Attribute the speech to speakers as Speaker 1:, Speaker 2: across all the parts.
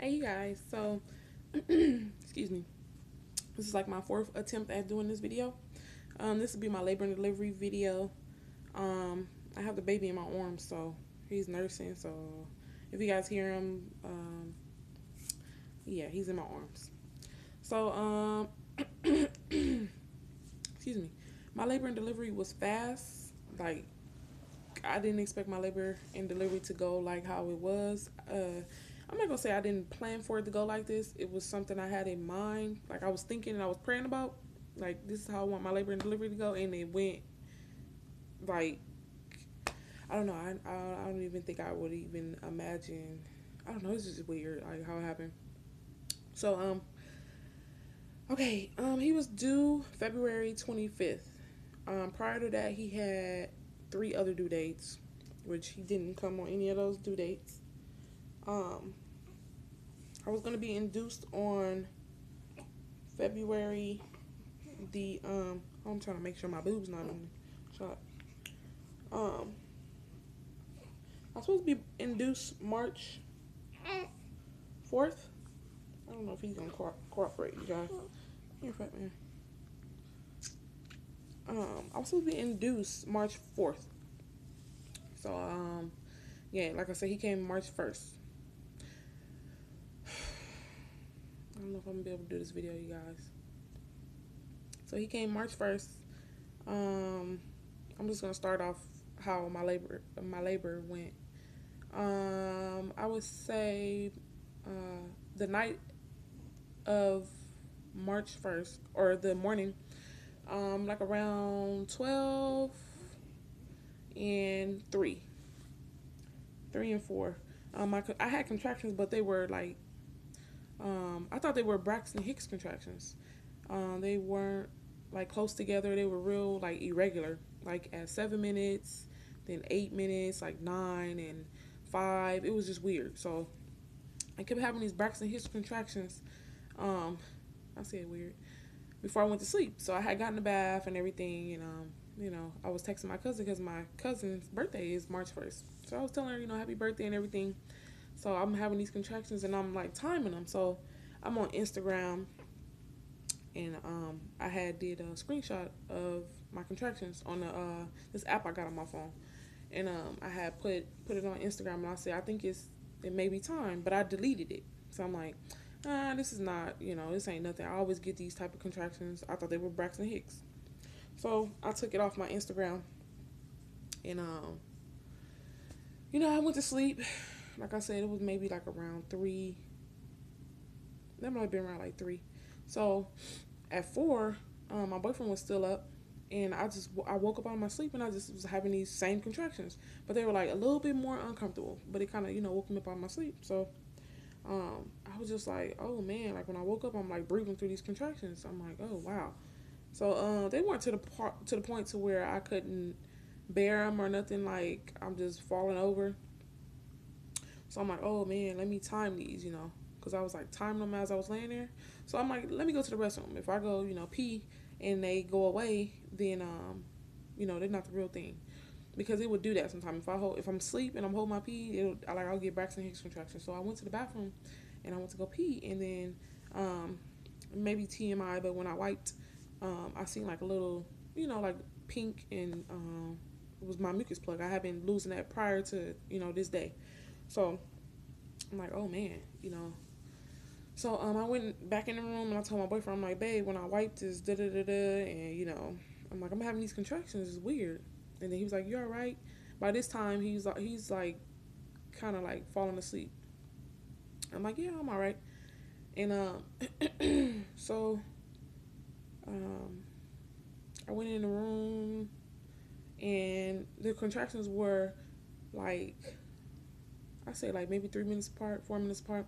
Speaker 1: Hey you guys, so excuse me. This is like my fourth attempt at doing this video. This will be my labor and delivery video. I have the baby in my arms, so he's nursing. So if you guys hear him, yeah, he's in my arms. So excuse me. My labor and delivery was fast. Like I didn't expect my labor and delivery to go like how it was. I'm not gonna say I didn't plan for it to go like this. It was something I had in mind. Like I was thinking and I was praying about. Like this is how I want my labor and delivery to go, and it went like I don't know. I don't even think I would even imagine. I don't know. It's just weird like how it happened. So okay, he was due February 25th. Prior to that, he had three other due dates, which he didn't come on any of those due dates. Um, I was gonna be induced on February the I'm trying to make sure my boob's not in the shot. Um, I'm supposed to be induced March 4th. I don't know if he's gonna cooperate, you guys. You're fat man. I was supposed to be induced March 4th. So yeah, like I said, he came March 1st. I don't know if I'm gonna be able to do this video, you guys. So he came March 1st. Um, I'm just gonna start off how my labor went. I would say the night of March 1st, or the morning, like around 12 and 3 and 4. I had contractions, but they were like I thought they were Braxton Hicks contractions. They weren't like close together. They were real like irregular, like at 7 minutes, then 8 minutes, like 9 and 5. It was just weird. So I kept having these Braxton Hicks contractions. Um, I said weird before I went to sleep. So I had gotten a bath and everything, and I was texting my cousin because my cousin's birthday is March 1st. So I was telling her, happy birthday and everything. So I'm having these contractions and I'm like timing them. So I'm on Instagram, and I had did a screenshot of my contractions on this app I got on my phone, and I had put it on Instagram, and I said I think it may be time, but I deleted it. So I'm like, this is not, this ain't nothing. I always get these type of contractions. I thought they were Braxton Hicks, so I took it off my Instagram, and I went to sleep. Like I said, it was maybe like around 3. That might have been around like 3. So at 4, my boyfriend was still up, and I woke up out of my sleep, and I just was having these same contractions, but they were like a little bit more uncomfortable. But it kind of woke me up out of my sleep. So I was just like, oh man, like when I woke up, I'm like breathing through these contractions. I'm like, oh wow. So they weren't to the point to where I couldn't bear them or nothing. Like I'm just falling over. So I'm like, oh man, let me time these, because I was like timing them as I was laying there. So I'm like, let me go to the restroom. If I go, pee and they go away, then they're not the real thing, because it would do that sometimes. If I'm asleep and I'm holding my pee, I'll get Braxton Hicks contractions. So I went to the bathroom and I went to go pee, and then maybe TMI, but when I wiped, I seen like a little, like pink, and it was my mucus plug. I had been losing that prior to this day. So I'm like, oh man, So I went back in the room and I told my boyfriend, I'm like, babe, when I wiped this, da da da da, and I'm like, I'm having these contractions. It's weird. And then he was like, you all right? By this time, he's like kind of like falling asleep. I'm like, yeah, I'm all right. And so um, I went in the room, and the contractions were like, I say like maybe 3 minutes apart, 4 minutes apart.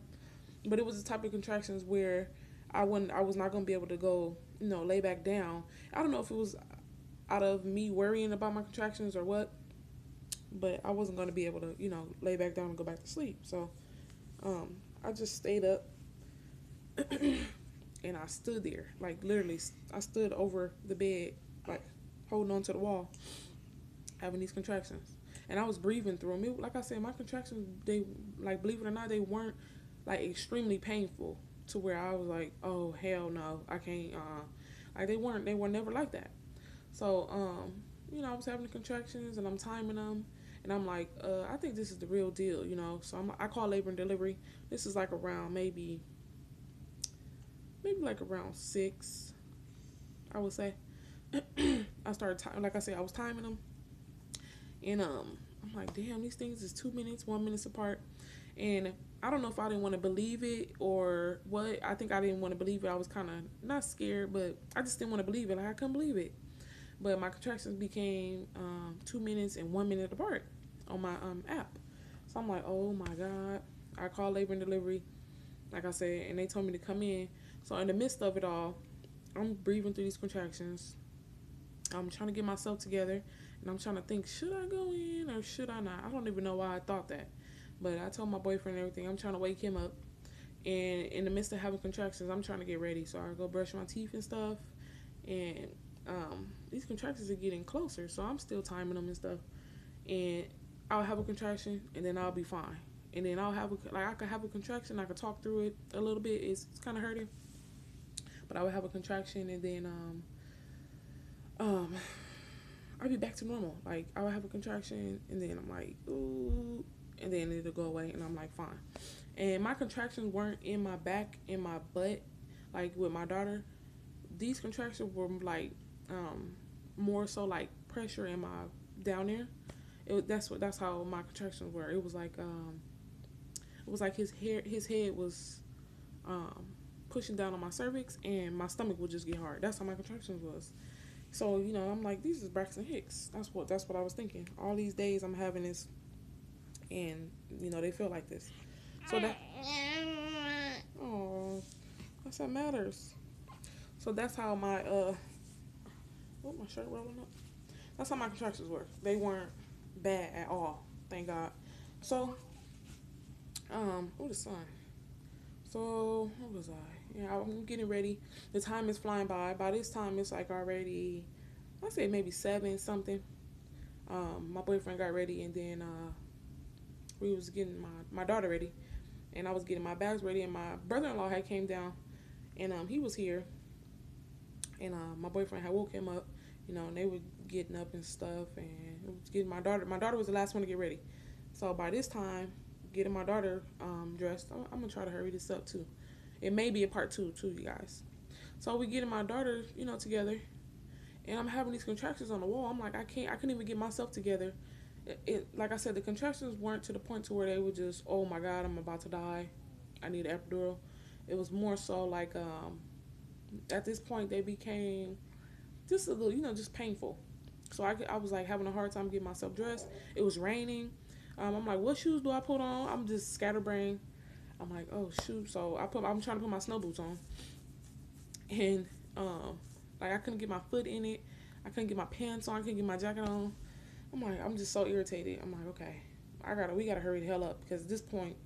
Speaker 1: But it was the type of contractions where I was not gonna be able to go, lay back down. I don't know if it was out of me worrying about my contractions or what, but I wasn't gonna be able to, lay back down and go back to sleep. So I just stayed up and I stood there, like literally, I stood over the bed, like holding on to the wall, having these contractions, and I was breathing through them. Like I said, my contractions, they, like, believe it or not, they weren't like extremely painful to where I was like, oh hell no, I can't. Like they were never like that. So I was having the contractions and I'm timing them, and I'm like, I think this is the real deal, So I call labor and delivery. This is like around maybe like around 6, I would say. I started like I said, I was timing them, and I'm like, damn, these things is 2 minutes, 1 minute apart, and I don't know if I didn't want to believe it or what. I think I didn't want to believe it. I was kind of not scared, but I just didn't want to believe it. Like I couldn't believe it. But my contractions became 2 minutes and 1 minute apart on my app. So I'm like, oh my God. I called labor and delivery, like I said, and they told me to come in. So in the midst of it all, I'm breathing through these contractions. I'm trying to get myself together, and I'm trying to think, should I go in or should I not? I don't even know why I thought that. But I told my boyfriend and everything. I'm trying to wake him up. And in the midst of having contractions, I'm trying to get ready. So I go brush my teeth and stuff. And these contractions are getting closer. So I'm still timing them and stuff. And I'll have a contraction, and then I'll be fine. And then I could have a contraction. I could talk through it a little bit. It's kind of hurting. But I would have a contraction, and then I'll be back to normal. Like I would have a contraction, and then I'm like, ooh, and then it'll go away, and I'm like, fine. And my contractions weren't in my back, in my butt, like with my daughter. These contractions were like more so like pressure in my down there. That's how my contractions were. It was like his head was pushing down on my cervix, and my stomach would just get hard. That's how my contractions was. So I'm like, these is Braxton Hicks. That's what I was thinking. All these days I'm having this, and they feel like this. So that, oh, that's what matters. So that's how my my shirt rolling up. That's how my contractions were. They weren't bad at all, thank God. So the sun. So what was I? Yeah, I'm getting ready. The time is flying by. By this time, it's like already, I say maybe 7 something. My boyfriend got ready, and then we was getting my daughter ready, and I was getting my bags ready, and my brother-in-law had came down, and he was here, and my boyfriend had woke him up, and they were getting up and stuff, and it was getting my daughter. My daughter was the last one to get ready, so by this time, getting my daughter dressed, I'm gonna try to hurry this up too. It may be a part 2 too, you guys. So we getting my daughter, together, and I'm having these contractions on the wall. I'm like, I couldn't even get myself together. Like I said, the contractions weren't to the point to where they were just, oh my God, I'm about to die, I need an epidural. It was more so like at this point they became just a little, just painful. So I was like having a hard time getting myself dressed. It was raining. I'm like, what shoes do I put on? I'm just scatterbrained. I'm like, oh shoot. So I'm trying to put my snow boots on, and like I couldn't get my foot in it. I couldn't get my pants on. I couldn't get my jacket on. I'm like, I'm just so irritated. I'm like, okay, we gotta hurry the hell up, because at this point,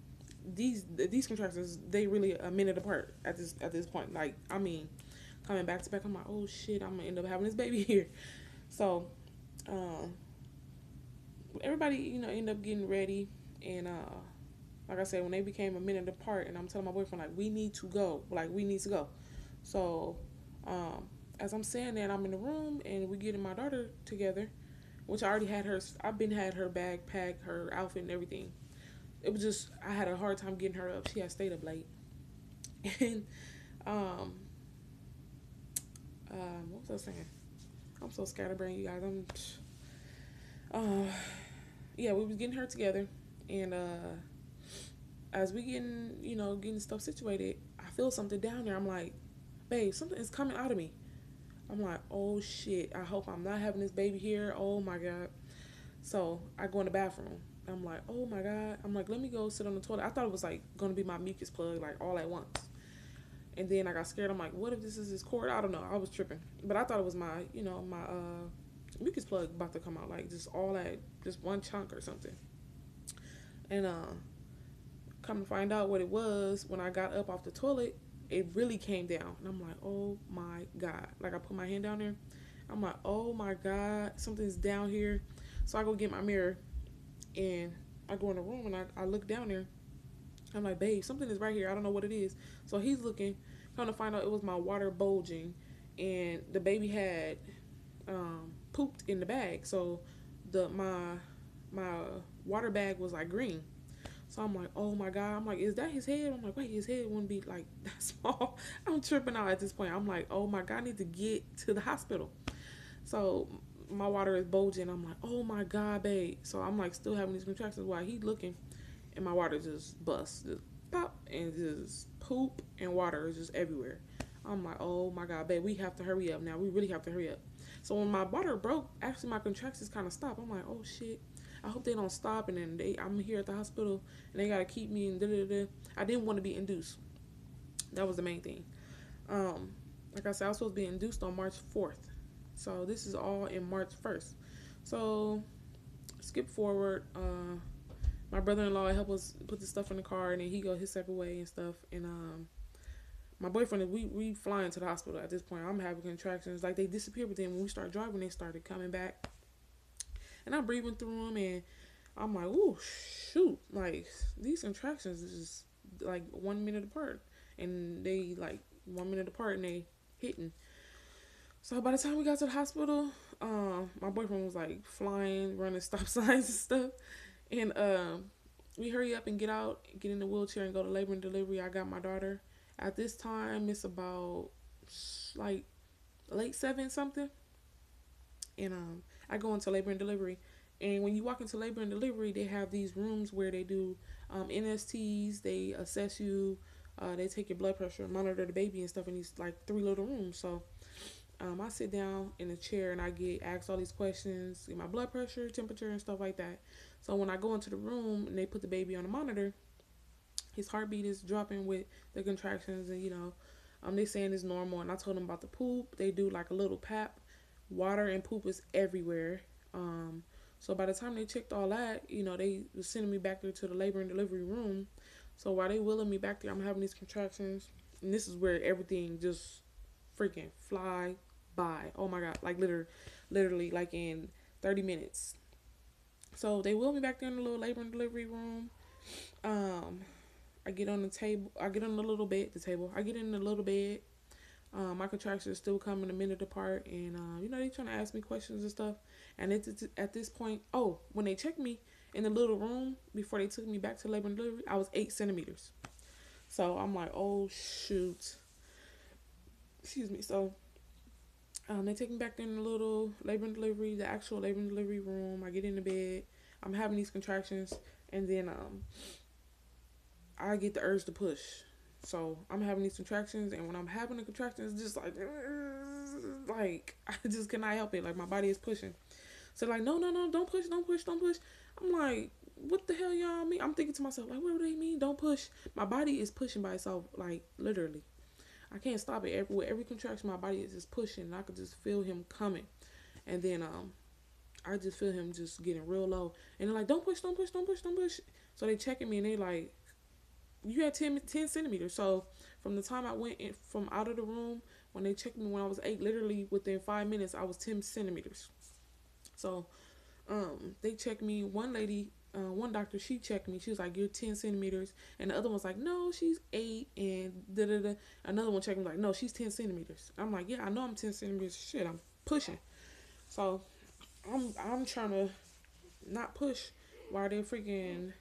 Speaker 1: these contractions, they really a minute apart at this point. Like, I mean, coming back to back, I'm like, oh shit, I'm gonna end up having this baby here. So, everybody, end up getting ready, and like I said, when they became a minute apart, and I'm telling my boyfriend, like, we need to go. So, as I'm saying that, I'm in the room, and we getting my daughter together, which I already had her. Had her bag packed, her outfit, and everything. It was just, I had a hard time getting her up. She had stayed up late, and what was I saying? I'm so scatterbrained, you guys. Yeah, we was getting her together, and as we getting stuff situated, I feel something down there. I'm like, babe, something is coming out of me. I'm like, oh shit, I hope I'm not having this baby here. Oh my God. So I go in the bathroom. I'm like, oh my God. I'm like, let me go sit on the toilet. I thought it was like going to be my mucus plug, like all at once. And then I got scared. I'm like, what if this is his cord? I don't know. I was tripping. But I thought it was my mucus plug about to come out, like just all that, just one chunk or something. And come to find out what it was, when I got up off the toilet, it really came down. And I'm like, oh my God. Like I put my hand down there. I'm like, oh my God, something's down here. So I go get my mirror, and I go in the room, and I look down there, I'm like, babe, something is right here. I don't know what it is. So he's looking, trying to find out it was my water bulging, and the baby had pooped in the bag. So my water bag was like green. So I'm like, oh my god. I'm like, is that his head? I'm like, wait, his head wouldn't be like that small. I'm tripping out at this point. I'm like, oh my god, I need to get to the hospital. So my water is bulging. I'm like, oh my god, babe. So I'm like still having these contractions while he looking, and my water just busts, just pop, and just poop and water is just everywhere. I'm like, oh my god, babe, we have to hurry up now. We really have to hurry up. So when my water broke, actually my contractions kind of stopped. I'm like, oh shit. I hope they don't stop, and then I'm here at the hospital, and they gotta keep me and da da da. I didn't want to be induced. That was the main thing. Um, like I said, I was supposed to be induced on March 4th. So this is all in March 1st. So skip forward. My brother-in-law helped us put the stuff in the car, and then he go his separate way and stuff. And my boyfriend, we flying to the hospital at this point. I'm having contractions, like they disappeared, but then when we started driving, they started coming back, and I'm breathing through them, and I'm like, ooh, shoot, like these contractions is just like 1 minute apart, and they like 1 minute apart, and they hitting. So by the time we got to the hospital, my boyfriend was like flying, running stop signs and stuff, and we hurry up and get out, get in the wheelchair, and go to labor and delivery. I got my daughter. At this time, it's about like late seven something, and I go into labor and delivery. And when you walk into labor and delivery, they have these rooms where they do NSTs. They assess you. They take your blood pressure, monitor the baby and stuff in these like three little rooms. So I sit down in a chair and I get asked all these questions, get my blood pressure, temperature, and stuff like that. So when I go into the room and they put the baby on the monitor, his heartbeat is dropping with the contractions, and they saying it's normal. And I told them about the poop. They do like a little pap. Water and poop is everywhere. Um, so by the time they checked all that, they was sending me back there to the labor and delivery room. So while they wheeling me back there, I'm having these contractions, and this is where everything just freaking fly by. Oh my god, like literally like in 30 minutes. So they wheel me back there in the little labor and delivery room. Um, I get on the table. I get on the little bed. The table. I get in the little bed. My contractions are still coming a minute apart, and they trying to ask me questions and stuff. And it's at this point, oh, when they checked me in the little room before they took me back to labor and delivery, I was 8 centimeters. So I'm like, oh shoot, excuse me. So they take me back in the little labor and delivery, the actual labor and delivery room. I get in the bed. I'm having these contractions, and then I get the urge to push. So I'm having these contractions, and when I'm having the contractions, it's just like I just cannot help it. Like my body is pushing. So like, no, no, no, don't push, don't push, don't push. I'm like, what the hell y'all mean? I'm thinking to myself, like, what do they mean? Don't push. My body is pushing by itself, like literally. I can't stop it. Every contraction, my body is just pushing, and I could just feel him coming. And then I just feel him just getting real low. And they're like, don't push, don't push, don't push, don't push. So they checking me, and they like, you had 10 centimeters. So from the time I went in, from out of the room, when they checked me when I was 8, literally within 5 minutes, I was 10 centimeters. So they checked me. One lady, one doctor, she checked me. She was like, you're 10 centimeters. And the other one's like, no, she's 8. And da da da. Another one checked me like, no, she's 10 centimeters. I'm like, yeah, I know I'm 10 centimeters. Shit, I'm pushing. So I'm trying to not push while they're freaking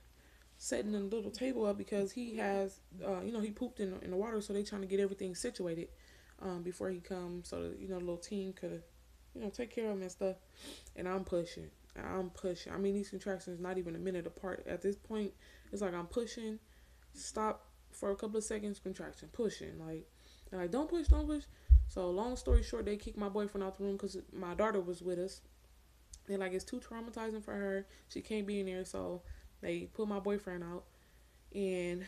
Speaker 1: setting a little table up, because he has, he pooped in the water, so they trying to get everything situated before he comes, so that, the little team could, take care of him and stuff. And I'm pushing. I'm pushing. I mean, these contractions not even a minute apart. At this point, it's like I'm pushing, stop for a couple of seconds, contraction, pushing. Like, they're like, don't push, don't push. So long story short, they kicked my boyfriend out the room because my daughter was with us. They're like, it's too traumatizing for her. She can't be in there, so they put my boyfriend out. And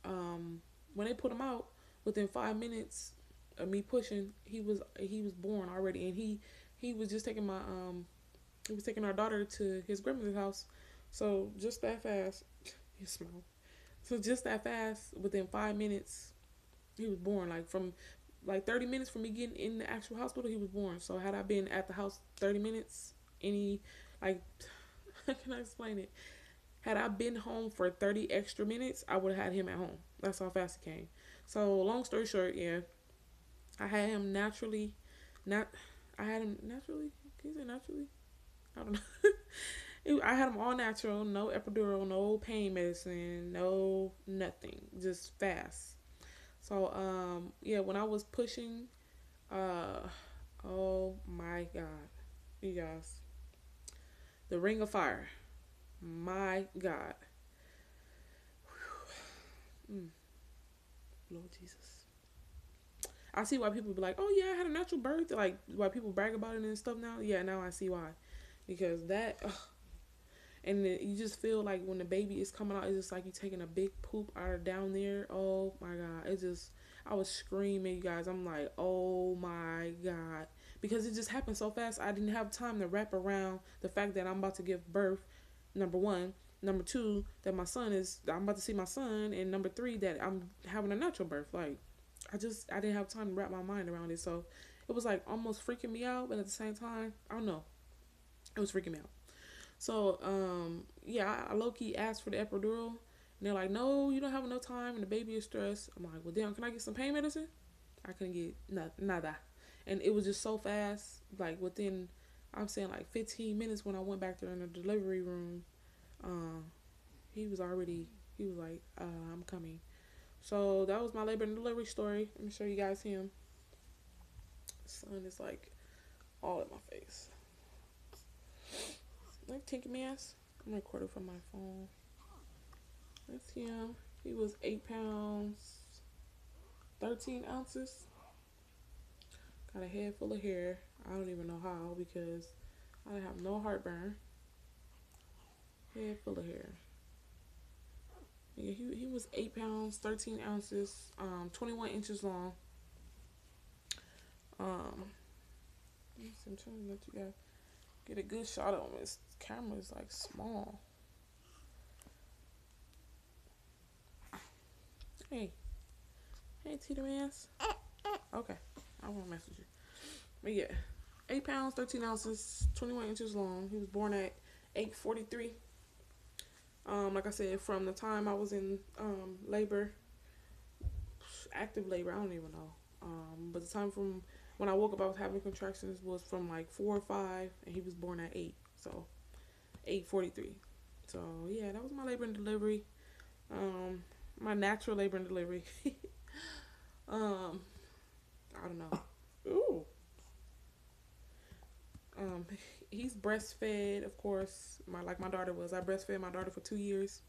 Speaker 1: when they put him out, within 5 minutes of me pushing, he was born already, and he was just taking he was taking our daughter to his grandmother's house. So just that fast, he's small. So just that fast, within 5 minutes, he was born. Like from like 30 minutes from me getting in the actual hospital, he was born. So had I been at the house 30 minutes, any like how can I explain it? Had I been home for 30 extra minutes, I would have had him at home. That's how fast he came. So long story short, yeah, I had him naturally. Not, I had him naturally. Can you say naturally? I don't know. I had him all natural, no epidural, no pain medicine, no nothing, just fast. So yeah, when I was pushing, uh, oh my God, you guys, the Ring of Fire, my God, mm, Lord Jesus. I see why people be like, oh yeah, I had a natural birth. Like why people brag about it and stuff now. Yeah, now I see why, because that. Ugh, and then you just feel like when the baby is coming out, it's just like you taking a big poop out of down there. Oh my God, it just. I was screaming, you guys. I'm like, oh my God, because it just happened so fast. I didn't have time to wrap around the fact that I'm about to give birth. Number one. Number two, that I'm about to see my son, and number three, that I'm having a natural birth. Like, I didn't have time to wrap my mind around it. So it was like almost freaking me out, but at the same time, I don't know, it was freaking me out. So yeah, I low key asked for the epidural, and they're like, no, you don't have enough time, and the baby is stressed. I'm like, well, damn, can I get some pain medicine? I couldn't get nada, and it was just so fast. Like within, I'm saying like 15 minutes when I went back there in the delivery room, um, he was already. He was like, I'm coming. So that was my labor and delivery story. Let me show you guys him. The sun is like all in my face. Like Tinky Mass. I'm recording from my phone. That's him. He was 8 pounds, 13 ounces. Got a head full of hair. I don't even know how because I have no heartburn. Head full of hair. Yeah, he was 8 pounds, 13 ounces, 21 inches long. Um, I'm trying to let you guys get a good shot of him. His camera is like small. Hey, hey, Tita Mans. Okay, I won't message you. But yeah, 8 pounds, 13 ounces, 21 inches long. He was born at 8:43. Like I said, from the time I was in labor, active labor, I don't even know. But the time from when I woke up, I was having contractions was from like 4 or 5, and he was born at 8, so 8:43. So yeah, that was my labor and delivery. My natural labor and delivery. um, I don't know. Ooh. Um, he's breastfed, of course. My daughter was. I breastfed my daughter for 2 years.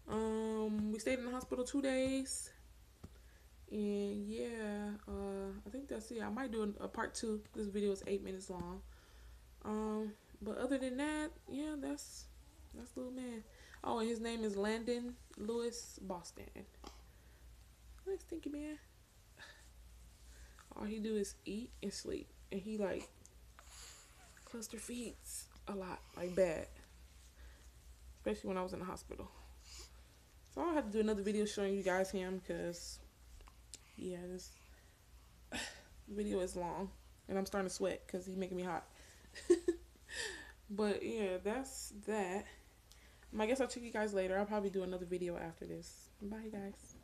Speaker 1: We stayed in the hospital 2 days, and yeah, I think that's it. I might do a part two. This video is 8 minutes long. But other than that, yeah, that's little man. Oh, and his name is Landon Lewis Boston. Nice, Stinky Man. All he do is eat and sleep, and he like cluster feeds a lot, like bad, especially when I was in the hospital. So I'll have to do another video showing you guys him because yeah, this video is long, and I'm starting to sweat because he's making me hot. But yeah, that's that. I guess I'll check you guys later. I'll probably do another video after this. Bye, guys.